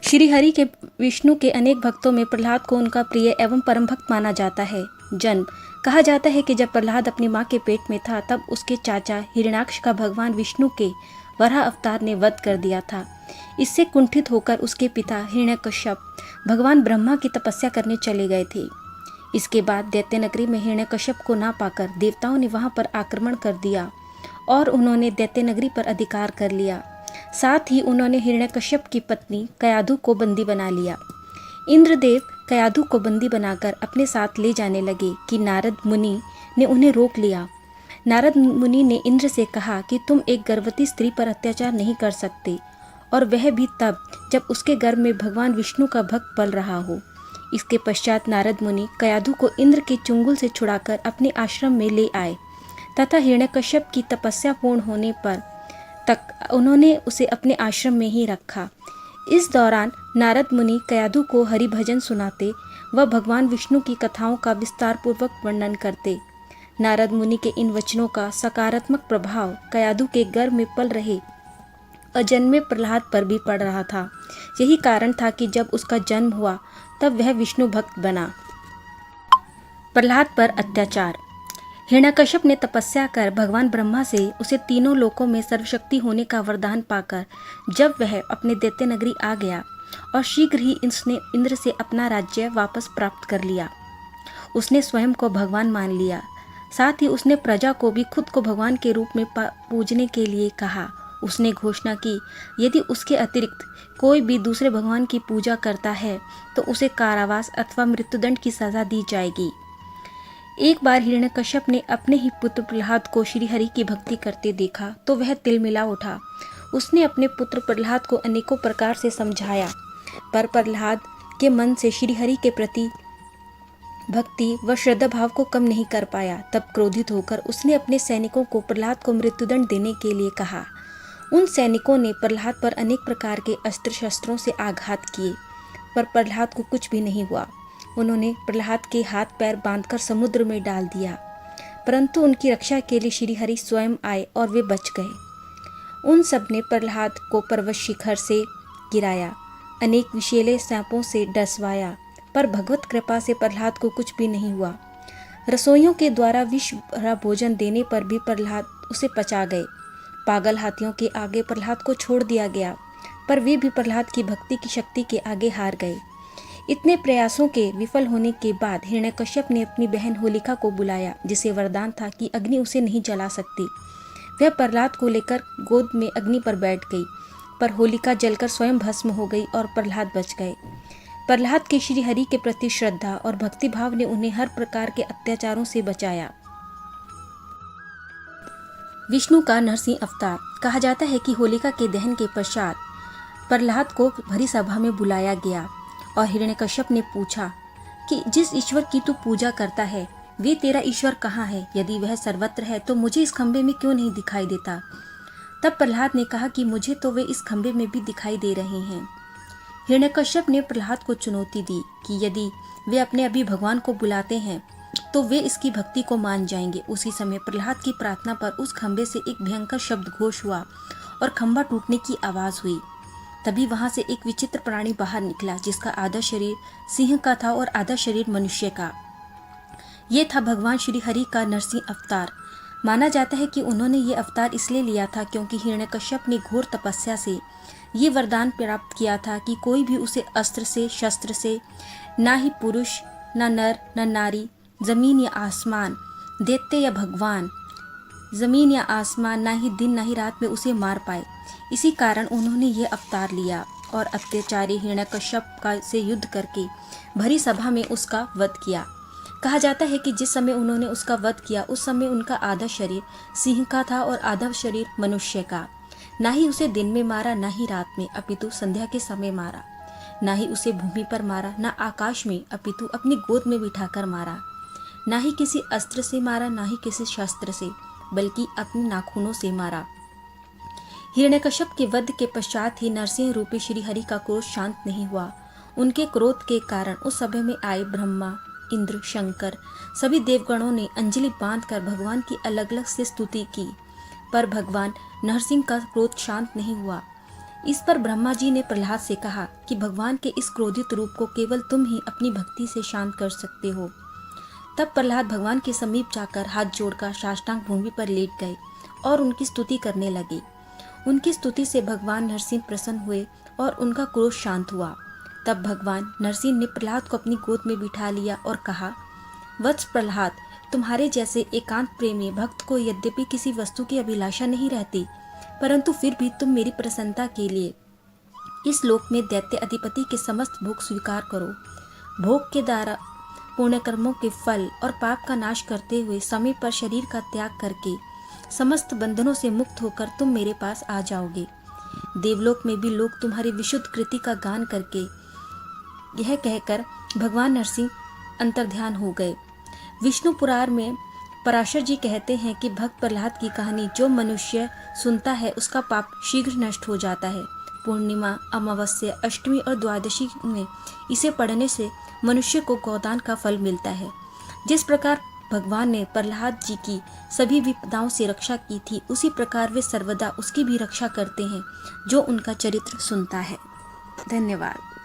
श्री हरि के विष्णु के अनेक भक्तों में प्रहलाद को उनका प्रिय एवं परम भक्त माना जाता है। जन्म कहा जाता है कि जब प्रहलाद अपनी मां के पेट में था तब उसके चाचा हिरण्याक्ष का भगवान विष्णु के वराह अवतार ने वध कर दिया था। इससे कुंठित होकर उसके पिता हिरण्यकश्यप भगवान ब्रह्मा की तपस्या करने चले गए थे। इसके बाद दैत्य नगरी में हिरण्यकश्यप को ना पाकर देवताओं ने वहां पर आक्रमण कर दिया और उन्होंने दैत्य नगरी पर अधिकार कर लिया। साथ ही उन्होंने हिरण्यकश्यप की पत्नी कयाधु को बंदी बना लिया। इंद्रदेव कयाधु को बंदी बनाकर अपने साथ ले जाने लगे कि नारद मुनि ने उन्हें रोक लिया। नारद मुनि ने इंद्र से कहा कि तुम एक गर्भवती स्त्री पर अत्याचार नहीं कर सकते, और वह भी तब जब उसके गर्भ में भगवान विष्णु का भक्त पल रहा हो। इसके पश्चात नारद मुनि कयाधु को इंद्र के चुंगल से छुड़ाकर अपने आश्रम में ले आए तथा हिरण्यकश्यप की तपस्या पूर्ण होने पर तक उन्होंने उसे अपने आश्रम में ही रखा। इस दौरान नारद मुनि कयाधु को हरि भजन सुनाते व भगवान विष्णु की कथाओं का विस्तार पूर्वक वर्णन करते। नारद मुनि के इन वचनों का सकारात्मक प्रभाव कयाधु के गर्भ में पल रहे अजन्मे प्रहलाद पर भी पड़ रहा था। यही कारण था कि जब उसका जन्म हुआ तब वह विष्णु भक्त बना। प्रहलाद पर अत्याचार। हिरण्यकश्यप ने तपस्या कर भगवान ब्रह्मा से उसे तीनों लोकों में सर्वशक्ति होने का वरदान पाकर जब वह अपने दैत्य नगरी आ गया और शीघ्र ही उसने इंद्र से अपना राज्य वापस प्राप्त कर लिया। उसने स्वयं को भगवान मान लिया। साथ ही उसने प्रजा को भी खुद को भगवान के रूप में पूजने के लिए कहा। उसने घोषणा की यदि उसके अतिरिक्त कोई भी दूसरे भगवान की पूजा करता है तो उसे कारावास अथवा मृत्युदंड की सजा दी जाएगी। एक बार हिरण्यकश्यप ने अपने ही पुत्र प्रहलाद को श्री हरि की भक्ति करते देखा तो वह तिलमिला उठा। उसने अपने पुत्र प्रहलाद को अनेकों प्रकार से समझाया, पर प्रहलाद के मन से श्री हरि के प्रति भक्ति व श्रद्धा भाव को कम नहीं कर पाया। तब क्रोधित होकर उसने अपने सैनिकों को प्रहलाद को मृत्युदंड देने के लिए कहा। उन सैनिकों ने प्रहलाद पर अनेक प्रकार के अस्त्र शस्त्रों से आघात किए, पर प्रहलाद को कुछ भी नहीं हुआ। उन्होंने प्रहलाद के हाथ पैर बांधकर समुद्र में डाल दिया, परंतु उनकी रक्षा के लिए श्री हरि स्वयं आए और वे बच गए। उन सब ने प्रहलाद को पर्वत शिखर से गिराया, अनेक विषैले सांपों से डसवाया, पर भगवत कृपा से प्रहलाद को कुछ भी नहीं हुआ। रसोइयों के द्वारा विष भरा भोजन देने पर भी प्रहलाद उसे पचा गए। पागल हाथियों के आगे प्रहलाद को छोड़ दिया गया, पर वे भी प्रहलाद की भक्ति की शक्ति के आगे हार गए। इतने प्रयासों के विफल होने के बाद हिरण्यकश्यप ने अपनी बहन होलिका को बुलाया, जिसे वरदान था कि अग्नि उसे नहीं जला सकती। वह प्रहलाद को लेकर गोद में अग्नि पर बैठ गई, पर होलिका जलकर स्वयं भस्म हो गई और प्रहलाद बच गए। प्रहलाद के श्री हरि के प्रति श्रद्धा और भक्ति भाव ने उन्हें हर प्रकार के अत्याचारों से बचाया। विष्णु का नरसिंह अवतार। कहा जाता है कि होलिका के दहन के पश्चात प्रहलाद को भरी सभा में बुलाया गया और हिरण्यकश्यप ने पूछा कि जिस ईश्वर की तू पूजा करता है वे तेरा ईश्वर कहाँ है? यदि वह सर्वत्र है तो मुझे इस खंबे में क्यों नहीं दिखाई देता? तब प्रहलाद ने कहा कि मुझे तो वे इस खंबे में भी दिखाई दे रहे हैं। हिरण्यकश्यप ने प्रहलाद को चुनौती दी कि यदि वे अपने अभी भगवान को बुलाते हैं तो वे इसकी भक्ति को मान जाएंगे। उसी समय प्रहलाद की प्रार्थना पर उस खंबे से एक भयंकर शब्द घोष हुआ और खंबा टूटने की आवाज हुई। तभी वहां से एक विचित्र प्राणी बाहर निकला, जिसका आधा शरीर सिंह का था और आधा शरीर मनुष्य का। ये था भगवान श्री हरि का नरसिंह अवतार। माना जाता है कि उन्होंने ये अवतार इसलिए लिया था क्योंकि हिरण्यकश्यप ने घोर तपस्या से ये वरदान प्राप्त किया था कि कोई भी उसे अस्त्र से शस्त्र से, ना ही पुरुष न नर न नारी, जमीन या आसमान, दैत्य या भगवान, जमीन या आसमान, ना ही दिन ना ही रात में उसे मार पाए। इसी कारण उन्होंने ये अवतार लिया और अत्याचारी हिरण्यकश्यप का से युद्ध करके भरी सभा में उसका वध किया। कहा जाता है कि जिस समय उन्होंने उसका वध किया उस समय उनका आधा शरीर सिंह का था और आधा शरीर मनुष्य का। ना ही उसे दिन में मारा ना ही रात में, अपितु संध्या के समय मारा। ना ही उसे भूमि पर मारा ना आकाश में, अपितु अपनी गोद में बिठाकर मारा। ना ही किसी अस्त्र से मारा ना ही किसी शस्त्र से, बल्कि अपने नाखूनों से मारा। हिरण्यकश्यप के वध के पश्चात ही नरसिंह रूपी श्री हरि का क्रोध शांत नहीं हुआ। उनके क्रोध के कारण उस सभा में आए ब्रह्मा, इंद्र, शंकर सभी देवगणों ने अंजलि बांधकर भगवान की अलग अलग से स्तुति की, पर भगवान नरसिंह का क्रोध शांत नहीं हुआ। इस पर ब्रह्मा जी ने प्रहलाद से कहा कि भगवान के इस क्रोधित रूप को केवल तुम ही अपनी भक्ति से शांत कर सकते हो। तब प्रहलाद भगवान के समीप जाकर हाथ जोड़कर साष्टांग भूमि पर लेट गए और उनकी स्तुति करने लगे। उनकी स्तुति से भगवान नरसिंह प्रसन्न हुए और उनका क्रोध शांत हुआ। तब भगवान नरसिंह ने प्रहलाद को अपनी गोद में बिठा लिया और कहा, वत्स प्रहलाद, तुम्हारे जैसे एकांत प्रेमी भक्त को यद्यपि किसी वस्तु की अभिलाषा नहीं रहती, परंतु फिर भी तुम मेरी प्रसन्नता के लिए इस लोक में दैत्य अधिपति के समस्त भोग स्वीकार करो। भोग के द्वारा पुण्य कर्मों के फल और पाप का नाश करते हुए समय पर शरीर का त्याग करके समस्त बंधनों से मुक्त होकर तुम मेरे पास आ जाओगे। देवलोक में भी लोग तुम्हारी विशुद्ध कृति का गान करके यह कहकर भगवान नरसिंह अंतर्ध्यान हो गए। विष्णु पुराण में पराशर जी कहते हैं कि भक्त प्रहलाद की कहानी जो मनुष्य सुनता है उसका पाप शीघ्र नष्ट हो जाता है। पूर्णिमा, अमावस्या, अष्टमी और द्वादशी में इसे पढ़ने से मनुष्य को गोदान का फल मिलता है। जिस प्रकार भगवान ने प्रहलाद जी की सभी विपदाओं से रक्षा की थी, उसी प्रकार वे सर्वदा उसकी भी रक्षा करते हैं जो उनका चरित्र सुनता है। धन्यवाद।